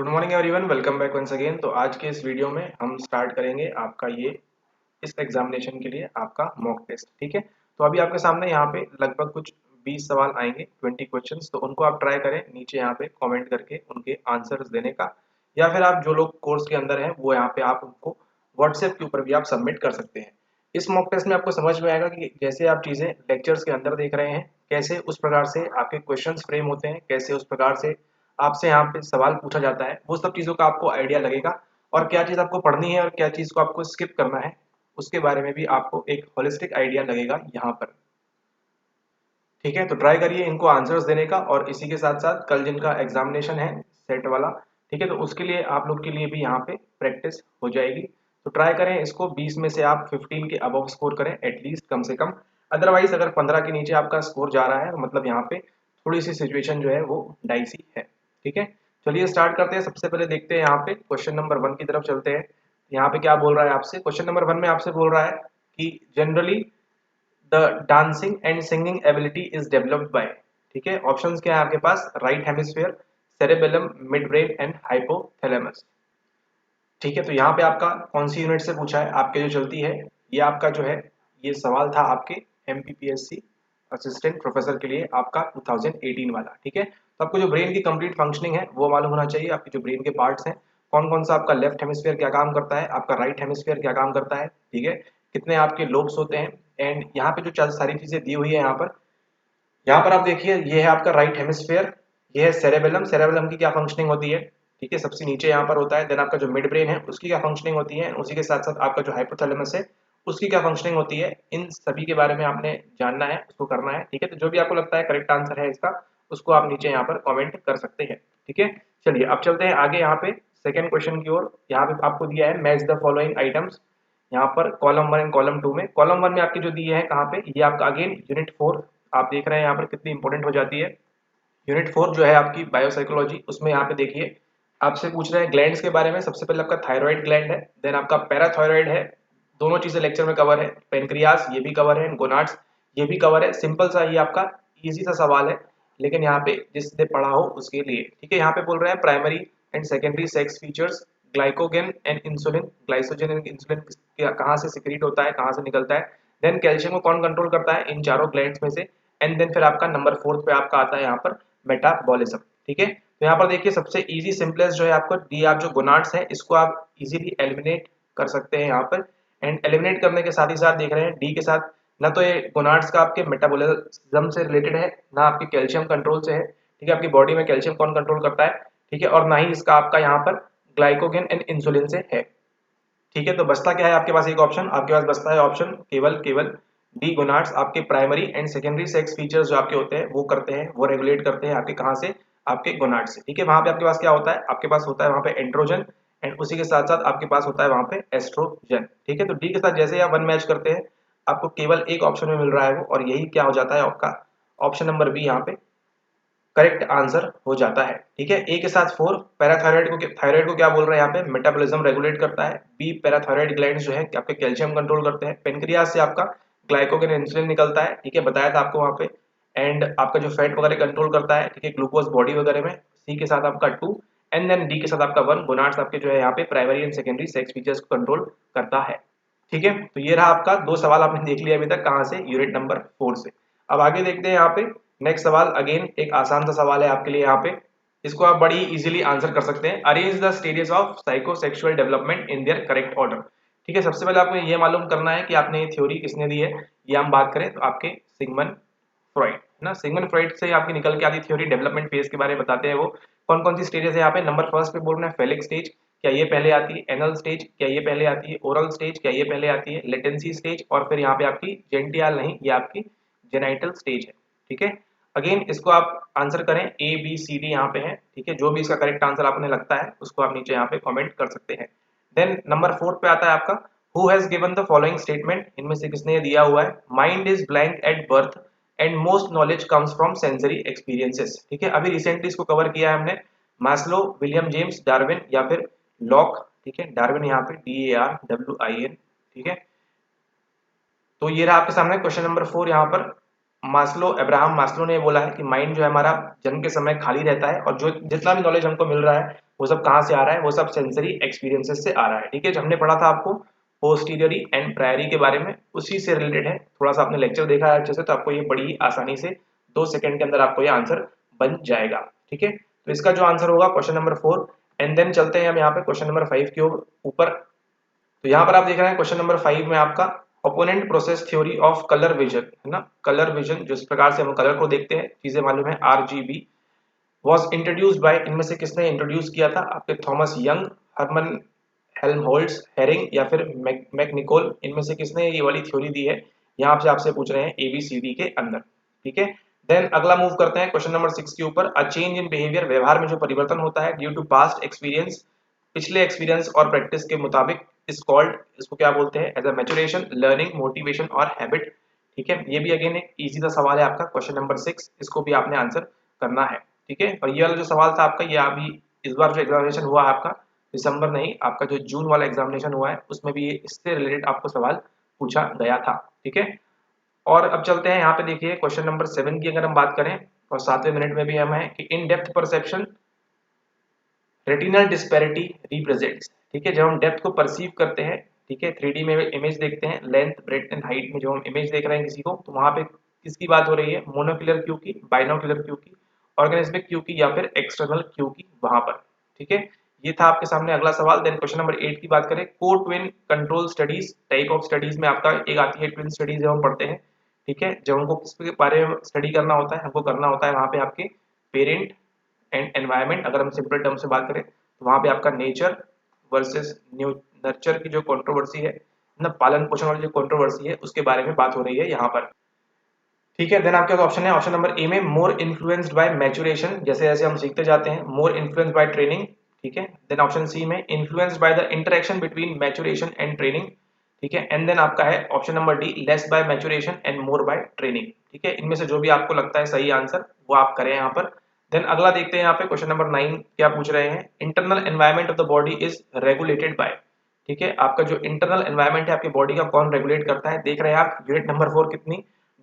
Good morning everyone, welcome back once again. तो आज के इस वीडियो में हम स्टार्ट करेंगे आपका इस एग्जामिनेशन के लिए आपका मॉक टेस्ट। ठीक है, तो अभी आपके सामने यहाँ पे लगभग कुछ 20 सवाल आएंगे, 20 क्वेश्चंस। तो उनको आप ट्राई करें नीचे यहाँ पे कमेंट करके उनके आंसर्स देने का, या फिर आप जो लोग कोर्स के अंदर हैं वो यहाँ पे आप उनको व्हाट्सएप के ऊपर भी आप सबमिट कर सकते हैं। इस मॉक टेस्ट में आपको समझ में आएगा कि जैसे आप चीज़ें लेक्चर्स के अंदर देख रहे हैं, कैसे उस प्रकार से आपके क्वेश्चंस फ्रेम होते हैं, कैसे उस प्रकार से आपसे यहाँ पे सवाल पूछा जाता है, वो सब चीज़ों का आपको आइडिया लगेगा। और क्या चीज़ आपको पढ़नी है और क्या चीज़ को आपको स्किप करना है, उसके बारे में भी आपको एक होलिस्टिक आइडिया लगेगा यहाँ पर। ठीक है, तो ट्राई करिए इनको आंसर्स देने का। और इसी के साथ साथ कल जिनका एग्जामिनेशन है सेट वाला, ठीक है, तो उसके लिए आप लोग के लिए भी यहाँ पे प्रैक्टिस हो जाएगी। तो ट्राई करें इसको 20 में से आप 15 के अबव स्कोर करें एटलीस्ट, कम से कम। अदरवाइज अगर 15 के नीचे आपका स्कोर जा रहा है, मतलब यहाँ पे थोड़ी सी सिचुएशन जो है वो डाइसी है। ठीक है, चलिए स्टार्ट करते हैं। सबसे पहले देखते हैं यहाँ पे क्वेश्चन नंबर 1 की तरफ चलते हैं। यहाँ पे क्या बोल रहा है आपसे, क्वेश्चन नंबर 1 में आपसे बोल रहा है कि generally the dancing and singing ability is developed by. ठीक है, ऑप्शंस क्या है आपके पास, right hemisphere, cerebellum, mid brain and hypothalamus. ठीक है, तो यहाँ पे आपका कौन सी यूनिट से पूछा है, आपके जो चलती है, ये आपका जो है ये सवाल था आपके एमपीपीएससी असिस्टेंट प्रोफेसर के लिए, आपका 2018 वाला। ठीक है, तो आपको जो ब्रेन की कंप्लीट फंक्शनिंग है वो मालूम होना चाहिए। आपके जो ब्रेन के पार्ट्स हैं, कौन कौन सा आपका लेफ्ट हेमिस्फीयर क्या काम करता है, आपका राइट हेमिस्फीयर क्या काम करता है, ठीक है, कितने आपके लोब्स होते हैं। एंड यहाँ पे जो सारी चीजें दी हुई है यहाँ पर आप देखिए, ये है आपका राइट हेमिस्फीयर, ये है सेरेबेलम, सेरेबेलम की क्या फंक्शनिंग होती है, ठीक है, सबसे नीचे यहाँ पर होता है। देन आपका जो मिड ब्रेन है उसकी क्या फंक्शनिंग होती है, उसी के साथ साथ आपका जो हाइपोथैलेमस है उसकी क्या फंक्शनिंग होती है। इन सभी के बारे में आपने जानना है, उसको करना है। ठीक है, तो जो भी आपको लगता है करेक्ट आंसर है इसका, उसको आप नीचे यहाँ पर कमेंट कर सकते हैं। ठीक है, चलिए अब चलते हैं आगे यहाँ पे सेकेंड क्वेश्चन की ओर। यहाँ पे आपको दिया है मैच द फॉलोइंग आइटम्स। यहाँ पर कॉलम 1 एंड कॉलम 2 में, कॉलम 1 में आपकी जो दी है कहाँ पे, ये आपका अगेन यूनिट 4 आप देख रहे हैं यहाँ पर कितनी इंपॉर्टेंट हो जाती है। यूनिट 4 जो है आपकी बायोसाइकोलॉजी, उसमें यहाँ पे देखिए आपसे पूछ रहे हैं ग्लैंड्स के बारे में। सबसे पहले आपका थायराइड ग्लैंड है, देन आपका पैराथायराइड है, दोनों चीजें लेक्चर में कवर है। पेनक्रियास ये भी कवर है, गोनाड्स ये भी कवर है। सिंपल सा ये आपका इजी सा सवाल है, लेकिन यहाँ पे जिसने पढ़ा हो उसके लिए। ठीक है, यहाँ पे बोल रहे हैं primary and secondary sex features, glycogen and insulin, glycogen and insulin कहाँ से सिक्रीट होता है, कहाँ से निकलता है। देन कैल्शियम को कौन कंट्रोल करता है इन चारों ग्लैंड्स में से। एंड देन फिर आपका नंबर 4 पे आपका आता है यहाँ पर मेटाबॉलिज्म। ठीक है, तो यहाँ पर देखिए सबसे इजी सिंपलेस्ट जो है आपको डी, आप जो गोनाड्स है इसको आप इजीली एलिमिनेट कर सकते हैं यहाँ पर। एंड एलिमिनेट करने के साथ ही साथ देख रहे हैं डी के साथ, ना तो ये गोनाड्स का आपके मेटाबॉलिज्म से रिलेटेड है, ना आपके कैल्शियम कंट्रोल से है। ठीक है, आपकी बॉडी में कैल्शियम कौन कंट्रोल करता है, ठीक है, और ना ही इसका आपका यहाँ पर ग्लाइकोगेन एंड इंसुलिन से है। ठीक है, तो बचता क्या है आपके पास, एक ऑप्शन आपके पास बचता है, ऑप्शन केवल केवल डी, गोनाड्स। आपके primary and secondary sex features जो आपके होते हैं वो करते हैं, वो रेगुलेट करते हैं आपके कहाँ से, आपके गोनाड्स से। ठीक है, वहां पे आपके पास क्या होता है, आपके पास होता है वहां पे एंड्रोजन, एंड उसी के साथ साथ आपके पास होता है वहां पे एस्ट्रोजन। ठीक है, तो डी के साथ जैसे ही आप वन मैच करते हैं, आपको केवल एक ऑप्शन में मिल रहा है वो, और यही क्या हो जाता है आपका ऑप्शन नंबर बी यहाँ पे करेक्ट आंसर हो जाता है। ठीक है, ए के साथ 4, थायराइड को क्या बोल रहे हैं यहाँ पे, मेटाबॉलिज्म रेगुलेट करता है। बी, पैराथायराइड ग्लैंड्स जो है आपके कैल्शियम कंट्रोल करते हैं। पेनक्रियास से आपका ग्लाइकोगेन इंसुलिन निकलता है, ठीक है, बताया था आपको वहाँ पे। एंड आपका जो फैट वगैरह कंट्रोल करता है, ठीक है, ग्लूकोज बॉडी वगैरह में। सी के साथ आपका 2, एंड देन डी के साथ आपका 1, गोनाड्स आपके जो है यहाँ पे primary and secondary sex features को कंट्रोल करता है। ठीक है, तो ये रहा आपका दो सवाल आपने देख लिया अभी तक, कहाँ से, यूनिट नंबर 4 से। अब आगे देखते हैं यहाँ पे नेक्स्ट सवाल। अगेन एक आसान सा सवाल है आपके लिए यहाँ पे, इसको आप बड़ी इजीली आंसर कर सकते हैं। Arrange the stages of psychosexual development in their correct order. ठीक है, सबसे पहले आपको ये मालूम करना है कि आपने ये थ्योरी किसने दी है। ये हम बात करें तो आपके सिगमंड फ्रॉइड है ना, सिगमंड फ्रॉइड से आपकी निकल के आती थ्योरी, डेवलपमेंट फेज के बारे में बताते हैं वो। कौन कौन सी स्टेजेस है यहाँ पे, नंबर फर्स्ट पे बोल रहे हैं फेलिक स्टेज, क्या ये पहले आती है, एनल स्टेज क्या ये पहले आती है, ओरल स्टेज क्या ये पहले आती है, लेटेंसी स्टेज, और फिर यहाँ पे आपकी जेंटियाल नहीं, ये आपकी जेनाइटल स्टेज है। ठीक है, अगेन इसको आप आंसर करें, ए बी सी डी यहाँ पे है। ठीक है, जो भी इसका करेक्ट आंसर आपने लगता है उसको आप नीचे यहाँ पे कमेंट कर सकते हैं। देन नंबर 4 पे आता है आपका who has given the following statement, इनमें से किसने ये दिया हुआ है, mind is blank at birth and most knowledge comes from sensory experiences. ठीक है, अभी रिसेंटली इसको कवर किया है हमने, मास्लो, विलियम जेम्स, डार्विन या फिर लॉक। ठीक है, डार्विन यहाँ पे DARWIN। ठीक है, तो ये रहा आपके सामने क्वेश्चन नंबर 4 यहाँ पर। मास्लो अब्राहम मास्लो ने बोला है कि माइंड जो है हमारा जन्म के समय खाली रहता है और जो जितना भी नॉलेज हमको मिल रहा है वो सब कहाँ से आ रहा है, वो सब सेंसरी एक्सपीरियंसेस से आ रहा है। ठीक है, जो हमने पढ़ा था आपको पोस्टीरियरी एंड प्रायरी के बारे में, उसी से रिलेटेड है। थोड़ा सा आपने लेक्चर देखा है अच्छे से तो आपको ये बड़ी ही आसानी से 2 सेकंड के अंदर आपको ये आंसर बन जाएगा। ठीक है, तो इसका जो आंसर होगा क्वेश्चन नंबर 4। एंड देन चलते हैं हम यहाँ पे क्वेश्चन नंबर 5 के ऊपर। तो यहाँ पर आप देख रहे हैं क्वेश्चन नंबर 5 में आपका opponent process theory of colour vision है ना। कलर विजन जिस प्रकार से हम कलर को देखते हैं, चीजें मालूम है, RGB वॉज इंट्रोड्यूस्ड बाय, इनमें से किसने इंट्रोड्यूस किया था? आपके Thomas Young, Hermann Helmholtz, Hering या फिर मैकनिकोल, इनमें से किसने ये वाली थ्योरी दी है? यहाँ से आपसे पूछ रहे हैं ABCD के अंदर। ठीक है, देन अगला मूव करते हैं क्वेश्चन नंबर 6 के ऊपर। अ चेंज इन बिहेवियर, व्यवहार में जो परिवर्तन होता है ड्यू टू पास्ट एक्सपीरियंस, पिछले एक्सपीरियंस और प्रैक्टिस के मुताबिक, इस कॉल्ड, इसको क्या बोलते हैं? As a maturation, learning, motivation और हैबिट। ठीक है, ये भी अगेन एक इजी सा सवाल है आपका क्वेश्चन नंबर 6, इसको भी आपने आंसर करना है। ठीक है, और ये वाला जो सवाल था आपका, ये अभी इस बार जो एग्जामिनेशन हुआ है आपका, दिसंबर नहीं, आपका जो जून वाला एग्जामिनेशन हुआ है उसमें भी इससे रिलेटेड आपको सवाल पूछा गया था। ठीक है, और अब चलते हैं यहाँ पे देखिए क्वेश्चन नंबर 7 की अगर हम बात करें, और 7वें मिनट में भी हम है कि in depth perception retinal disparity represents. ठीक है, जब हम डेप्थ को परसीव करते हैं, ठीक है, 3D में इमेज देखते हैं, लेंथ ब्रेड्थ एंड हाइट में जो हम इमेज देख रहे हैं किसी को, तो वहां पे किसकी बात हो रही है? मोनोक्यूलर क्यू की, बाइनोक्यूलर क्यू की, ऑर्गेनिस्मिक क्यू की या फिर एक्सटर्नल क्यू की, वहां पर। ठीक है, ये था आपके सामने अगला सवाल। देन क्वेश्चन नंबर 8 की बात करें, को twin control studies, type of studies में आपका एक आती है ट्विन स्टडीज, जब हम पढ़ते हैं। ठीक है, जब हमको किसके बारे में स्टडी करना होता है, हमको करना होता है वहां पे आपके पेरेंट एंड एनवायरनमेंट। अगर हम सिंपल टर्म से बात करें तो वहां पे आपका नेचर वर्सेस न्यू नर्चर की जो कंट्रोवर्सी है ना, पालन पोषण वाली जो कंट्रोवर्सी है, उसके बारे में बात हो रही है यहाँ पर। ठीक है, देन आपके पास ऑप्शन है, ऑप्शन नंबर ए में मोर इन्फ्लुएंस्ड बाय मैचुरेशन, जैसे जैसे हम सीखते जाते हैं, मोर इन्फ्लुएंस्ड बाय ट्रेनिंग। ठीक है, देन ऑप्शन सी में influenced by the interaction between maturation and training. ठीक है, एंड देन आपका है option number D, less bye maturation and more by training. ठीक है, इनमें से जो भी आपको लगता है सही आंसर वो आप करें यहाँ पर। देन अगला देखते हैं यहाँ पे क्वेश्चन नंबर 9 क्या पूछ रहे हैं, internal environment of the body is regulated by. ठीक है, आपका जो इंटरनल एनवायरनमेंट है आपकी बॉडी का, कौन रेगुलेट करता है? देख रहे हैं आप यूनिट नंबर 4 कितनी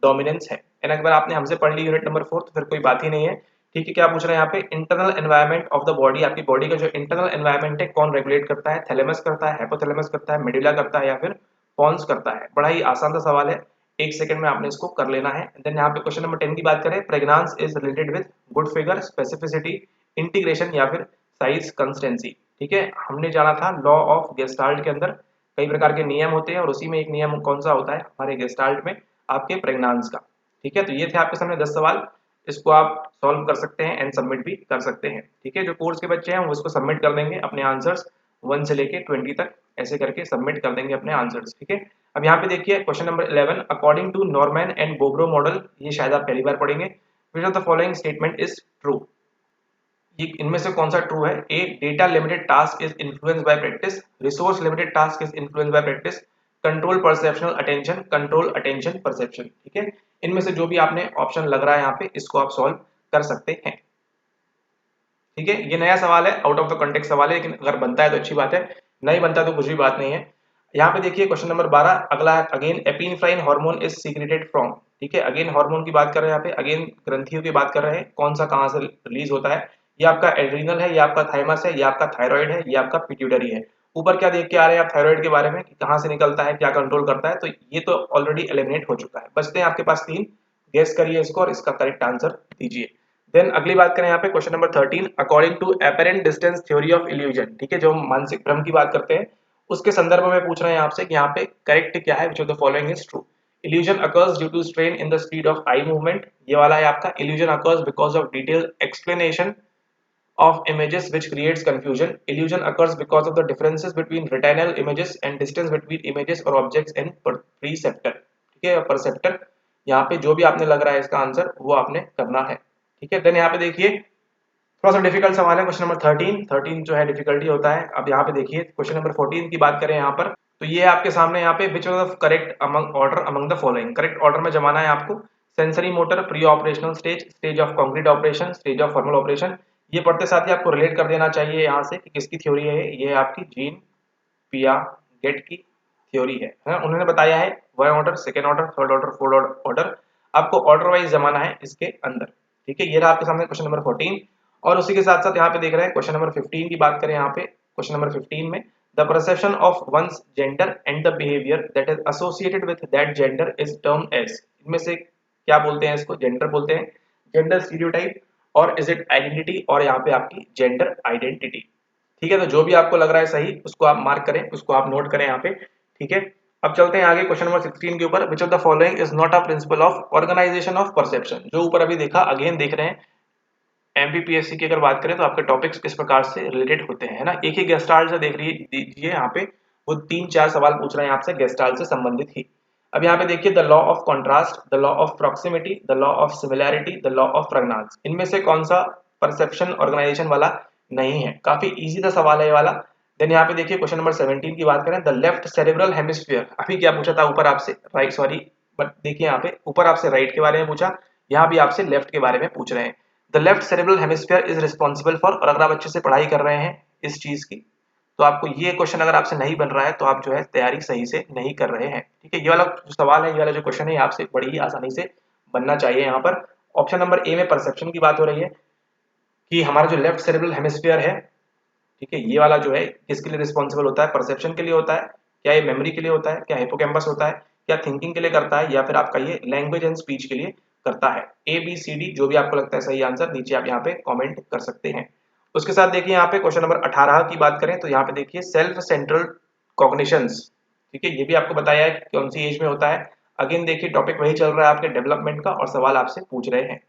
डोमिनेंस है। एंड अगर आपने हमसे पढ़ ली यूनिट नंबर 4 तो फिर कोई बात ही नहीं है। ठीक है, क्या पूछ रहे हैं यहाँ पे, internal environment of the body, आपकी बॉडी का जो इंटरनल एनवायरनमेंट है कौन रेगुलेट करता है? थैलेमस करता है, हाइपोथैलेमस करता है, मेडुला करता है या फिर पॉन्स करता है? बड़ा ही आसान सा सवाल है, 1 सेकंड में आपने इसको कर लेना है। देन यहाँ पे क्वेश्चन नंबर 10 की बात करें, pregnancy is related with good figure, specificity, integration या फिर साइज कंसिस्टेंसी। ठीक है, हमने जाना था लॉ ऑफ गेस्टाल्ट के अंदर कई प्रकार के नियम होते हैं और उसी में एक नियम कौन सा होता है हमारे गेस्टाल्ट में? आपके प्रेग्नेंस का। ठीक है, तो ये थे आपके सामने 10 सवाल, इसको आप सॉल्व कर सकते हैं एंड सबमिट भी कर सकते हैं। ठीक है, जो कोर्स के बच्चे हैं वो इसको सबमिट कर देंगे, अपने आंसर्स 1 से लेके 20 तक ऐसे करके सबमिट कर देंगे अपने आंसर्स। ठीक है, अब यहाँ पे देखिए question number 11, according to Norman and Bobrow model, ये शायद आप पहली बार पढ़ेंगे, which of the following statement is true? ये इनमें से कौन सा ट्रू है? A, data limited task is influenced by practice, resource limited task is influenced by practice, control perceptional attention, control attention perception. ठीक है, इनमें से जो भी आपने ऑप्शन लग रहा है यहाँ पे, इसको आप सॉल्व कर सकते हैं। ठीक है, ये नया सवाल है, आउट ऑफ द कॉन्टेक्स्ट सवाल है, लेकिन अगर बनता है तो अच्छी बात है, नहीं बनता तो कुछ भी बात नहीं है। यहाँ पे देखिए क्वेश्चन नंबर 12 अगला, again epinephrine hormone is secreted from. ठीक है, अगेन हार्मोन की बात कर रहे हैं यहाँ पे, अगेन ग्रंथियों की बात कर रहे हैं, कौन सा कहाँ से रिलीज होता है? ये आपका एड्रीनल है, ये आपका थाइमस है, ये आपका थायराइड है, ये आपका पिट्यूटरी है। ऊपर क्या देख के आ रहे हैं आप थायराइड के बारे में कि कहाँ से निकलता है, क्या कंट्रोल करता है, तो ये तो ऑलरेडी एलिमिनेट हो चुका है। बचते हैं आपके पास 3, गेस करिए इसको और इसका करेक्ट आंसर दीजिए। देन अगली बात करें यहाँ पे question number 13, according to apparent distance theory of illusion. ठीक है, जो हम मानसिक भ्रम की बात करते हैं उसके संदर्भ में पूछ रहे हैं आपसे कि यहाँ पे करेक्ट क्या है, which of the following is true? Illusion occurs due to strain in the speed of eye movement, ये वाला है आपका। Illusion occurs because of detail explanation of images which creates confusion. Illusion occurs because of the differences between retinal images and distance between images or objects in perceptor. ठीक है, perceptor यहाँ पे जो भी आपने लग रहा है इसका आंसर वो आपने करना है। ठीक है, देन यहाँ पे देखिए थोड़ा सा डिफिकल्ट सवाल है क्वेश्चन नंबर 13 जो है डिफिकल्टी होता है। अब यहाँ पे देखिए क्वेश्चन नंबर 14 की बात करें यहाँ पर, तो ये आपके सामने यहाँ पे विच of the correct among order among the following, correct order में जमाना है आपको। Sensory motor, pre operational stage, stage of concrete operation, stage of formal operation. ये पढ़ते साथ ही आपको रिलेट कर देना चाहिए यहाँ से कि किसकी थ्योरी है ये आपकी जीन पियागेट की थ्योरी है। उन्होंने बताया है 1 order, 2nd order, 3rd order, 4th order, आपको ऑर्डर वाइज जमाना है इसके अंदर। ठीक है, ये रहा आपके सामने क्वेश्चन नंबर 14। और उसी के साथ साथ यहाँ पे देख रहे हैं क्वेश्चन नंबर 15 की बात करें। यहाँ पे क्वेश्चन नंबर 15 में the perception of one's gender and the behaviour that is associated with that gender is termed as, इनमें से क्या बोलते हैं इसको? जेंडर बोलते हैं, जेंडर स्टीरियोटाइप, और इज इट आइडेंटिटी, और यहाँ पे आपकी जेंडर आइडेंटिटी। ठीक है, तो जो भी आपको लग रहा है सही उसको आप मार्क करें, उसको आप नोट करें यहाँ पे। ठीक है, अब चलते हैं आगे क्वेश्चन नंबर 16 के ऊपर। Which of the following is not a principle of organisation of perception. जो ऊपर अभी देखा, अगेन देख रहे हैं एमपीपीएससी की अगर बात करें तो आपके टॉपिक्स किस प्रकार से रिलेटेड होते हैं, है ना। एक ही गेस्टाल्ट से देख लीजिए यहाँ पे, वो 3-4 सवाल पूछ रहे हैं आपसे गेस्टाल्ट से संबंधित ही। अब यहाँ पे देखिए the law of contrast, the law of proximity, the law of similarity, the law of pragnanz, इनमें से कौन सा परसेप्शन ऑर्गेनाइजेशन वाला नहीं है? काफी इजी सा सवाल है ये वाला। देन यहाँ पे देखिए क्वेश्चन नंबर 17 की बात करें, द लेफ्ट सेरेब्रल हेमिस्फीयर। अभी क्या पूछा था ऊपर आपसे? राइट, सॉरी, बट देखिए यहाँ पे ऊपर आपसे राइट के बारे में पूछा, यहाँ भी आपसे लेफ्ट के बारे में पूछ रहे हैं। The left cerebral hemisphere is responsible for, और अगर आप अच्छे से पढ़ाई कर रहे हैं इस चीज की तो आपको ये क्वेश्चन अगर आपसे नहीं बन रहा है तो आप जो है तैयारी सही से नहीं कर रहे हैं। ठीक है, ये वाला जो सवाल है, ये वाला जो क्वेश्चन है, आपसे बड़ी ही आसानी से बनना चाहिए। यहाँ पर ऑप्शन नंबर ए में परसेप्शन की बात हो रही है कि हमारा जो लेफ्ट सेरेब्रल हेमिस्फीयर है, ठीक है, ये वाला जो है किसके लिए रिस्पॉन्सिबल होता है? परसेप्शन के लिए होता है। क्या ये मेमोरी के लिए होता है? क्या हिपोकैम्पस होता है? क्या थिंकिंग के लिए करता है? या फिर आपका ये लैंग्वेज एंड स्पीच के लिए करता है? ए बी सी डी, जो भी आपको लगता है सही आंसर, नीचे आप यहाँ पे कमेंट कर सकते हैं। उसके साथ देखिए यहाँ पे क्वेश्चन नंबर 18 की बात करें तो यहाँ पे देखिए सेल्फ सेंट्रल कॉग्निशंस। ठीक है, ये भी आपको बताया है कि कौन सी एज में होता है। अगेन देखिए टॉपिक वही चल रहा है आपके डेवलपमेंट का, और सवाल आपसे पूछ रहे हैं।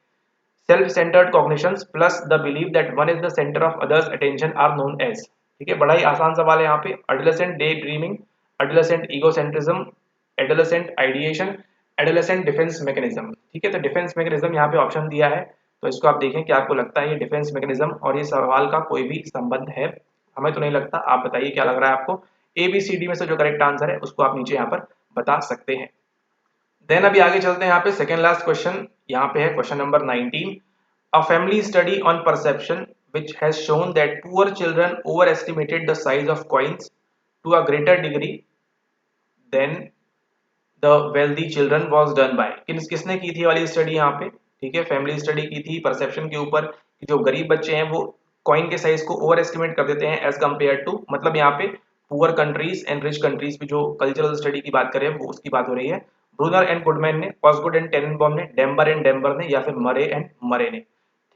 Self centred cognitions plus the belief that one is the centre of others attention are known as. ठीक है, बड़ा ही आसान सवाल है यहाँ पे। Adolescent day dreaming, adolescent egocentrism, adolescent ideation, adolescent defence mechanism. ठीक है, तो डिफेंस मैकेनिज्म यहाँ पे ऑप्शन दिया है, तो इसको आप देखें कि आपको लगता है ये डिफेंस मैकेनिज्म और ये सवाल का कोई भी संबंध है? हमें तो नहीं लगता, आप बताइए क्या लग रहा है आपको। ए बी सी डी में से जो करेक्ट आंसर है उसको आप नीचे यहाँ पर बता सकते हैं। देन अभी आगे चलते हैं यहाँ पे सेकेंड लास्ट क्वेश्चन, यहाँ पे है question number 19। A family study on perception which has shown that poor children overestimated the size of coins to a greater degree than the wealthy children was done by। किसने की थी वाली study यहाँ पे? ठीक है, फैमिली स्टडी की थी परसेप्शन के ऊपर कि जो गरीब बच्चे हैं वो कॉइन के साइज को ओवर एस्टिमेट कर देते हैं एज कम्पेयर टू, मतलब यहाँ पे poor countries and rich countries की जो कल्चरल स्टडी की बात करें वो उसकी बात हो रही है। ब्रूनर एंड गुडमैन ने, ऑसगुड एंड टेननबॉम ने, डेम्बर एंड डेम्बर ने, या फिर मरे एंड मरे ने।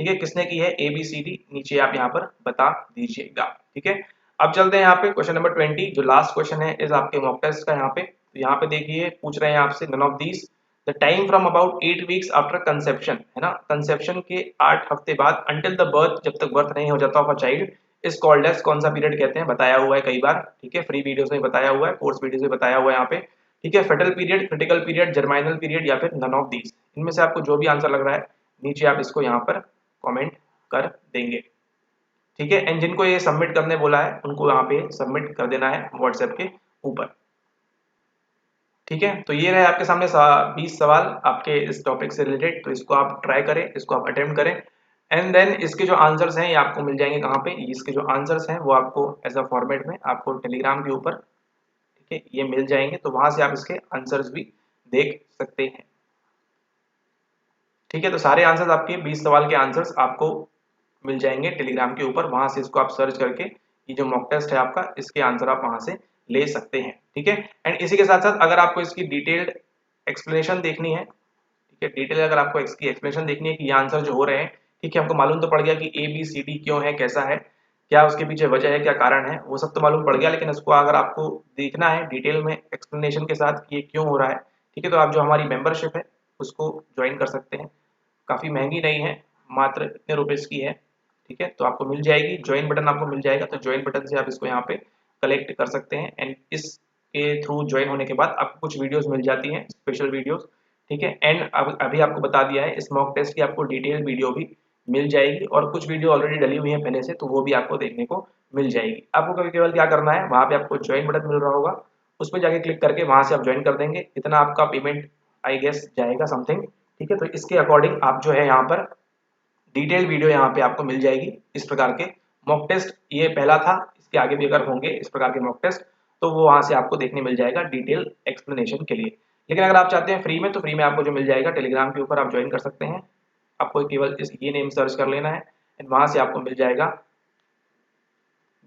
ठीक है, किसने की है? ए बी सी डी, नीचे आप यहाँ पर बता दीजिएगा। ठीक है, अब चलते हैं यहाँ पे क्वेश्चन नंबर 20, जो लास्ट क्वेश्चन है इस आपके मॉक टेस्ट का। यहाँ पे तो यहाँ पे देखिए पूछ रहे हैं आपसे none of these the time from about 8 weeks after conception, है ना, कंसेप्शन के 8 हफ्ते बाद अंटिल द बर्थ, जब तक बर्थ नहीं हो जाता of a child, is called age, कौन सा पीरियड कहते हैं? बताया हुआ है कई बार। ठीक है, फ्री वीडियोस में बताया हुआ है, कोर्स वीडियोस में बताया हुआ है यहाँ पे। ठीक है, fetal period, critical period, germinal period, या फिर नन ऑफ दीज। इनमें से आपको जो भी आंसर लग रहा है नीचे आप इसको यहाँ पर कमेंट कर देंगे। ठीक है, एंड जिनको ये सबमिट करने बोला है उनको यहाँ पे सबमिट कर देना है व्हाट्सएप के ऊपर। ठीक है, तो ये रहे आपके सामने 20 सवाल आपके इस टॉपिक से रिलेटेड, तो इसको आप ट्राई करें, इसको आप अटेम्प्ट करें, एंड देन इसके जो आंसर्स हैं ये आपको मिल जाएंगे कहाँ पे? इसके जो आंसर्स हैं वो आपको एज अ फॉर्मेट में आपको टेलीग्राम के ऊपर, ठीक है, ये मिल जाएंगे, तो वहां से आप इसके आंसर्स भी देख सकते हैं। ठीक है, तो सारे आंसर्स आपके 20 सवाल के आंसर्स आपको मिल जाएंगे टेलीग्राम के ऊपर, वहां से इसको आप सर्च करके ये जो मॉक टेस्ट है आपका, इसके आंसर आप वहां से ले सकते हैं। ठीक है, एंड इसी के साथ साथ अगर आपको इसकी डिटेल्ड एक्सप्लेनेशन देखनी है, ठीक है, डिटेल अगर आपको इसकी एक्सप्लेनेशन देखनी है कि ये आंसर जो हो रहे हैं, ठीक है, हमको मालूम तो पड़ गया कि ए बी सी डी क्यों है, कैसा है, क्या उसके पीछे वजह है, क्या कारण है, वो सब तो मालूम पड़ गया, लेकिन इसको अगर आपको देखना है डिटेल में एक्सप्लेनेशन के साथ कि ये क्यों हो रहा है, ठीक है, तो आप जो हमारी मेंबरशिप है उसको ज्वाइन कर सकते हैं। काफ़ी महंगी नहीं है, मात्र इतने रुपीज़ की है। ठीक है, तो आपको मिल जाएगी, ज्वाइन बटन आपको मिल जाएगा, तो ज्वाइन बटन से आप इसको यहाँ पे कलेक्ट कर सकते हैं, एंड इसके थ्रू ज्वाइन होने के बाद आपको कुछ वीडियोस मिल जाती हैं, स्पेशल वीडियोस। ठीक है, एंड अभी आपको बता दिया है इस मॉक टेस्ट की आपको डिटेल वीडियो भी मिल जाएगी, और कुछ वीडियो ऑलरेडी डली हुई है पहले से, तो वो भी आपको देखने को मिल जाएगी। आपको कभी केवल क्या करना है, वहाँ पे आपको ज्वाइन बटन मिल रहा होगा, उस पर जाके क्लिक करके वहाँ से आप ज्वाइन कर देंगे। इतना आपका पेमेंट आई गेस जाएगा समथिंग। ठीक है, तो इसके अकॉर्डिंग आप जो है यहाँ पर डिटेल वीडियो यहाँ पे आपको मिल जाएगी इस प्रकार के मॉक टेस्ट। ये पहला था, इसके आगे भी अगर होंगे इस प्रकार के मॉक टेस्ट तो वो वहां से आपको देखने मिल जाएगा डिटेल एक्सप्लेनेशन के लिए। लेकिन अगर आप चाहते हैं फ्री में, तो फ्री में आपको जो मिल जाएगा टेलीग्राम के ऊपर आप ज्वाइन कर सकते हैं। आपको केवल ये नेम सर्च कर लेना है एंड वहां से आपको मिल जाएगा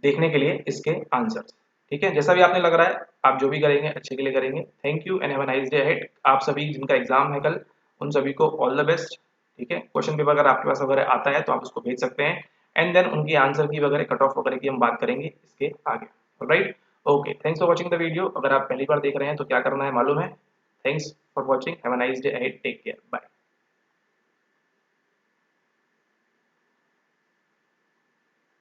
देखने के लिए इसके आंसर्स। ठीक है, जैसा भी आपने लग रहा है, आप जो भी करेंगे अच्छे के लिए करेंगे। Thank you and have a nice day ahead. आप सभी जिनका एग्जाम है कल, उन सभी को ऑल द बेस्ट। ठीक है, क्वेश्चन पेपर अगर आपके पास वगैरह आता है तो आप उसको भेज सकते हैं एंड देन उनकी आंसर की वगैरह कट ऑफ वगैरह की हम बात करेंगे इसके आगे। Right, okay, thanks for watching the video. अगर आप पहली बार देख रहे हैं तो क्या करना है मालूम है। Thanks for watching, have a nice day ahead, take care, bye.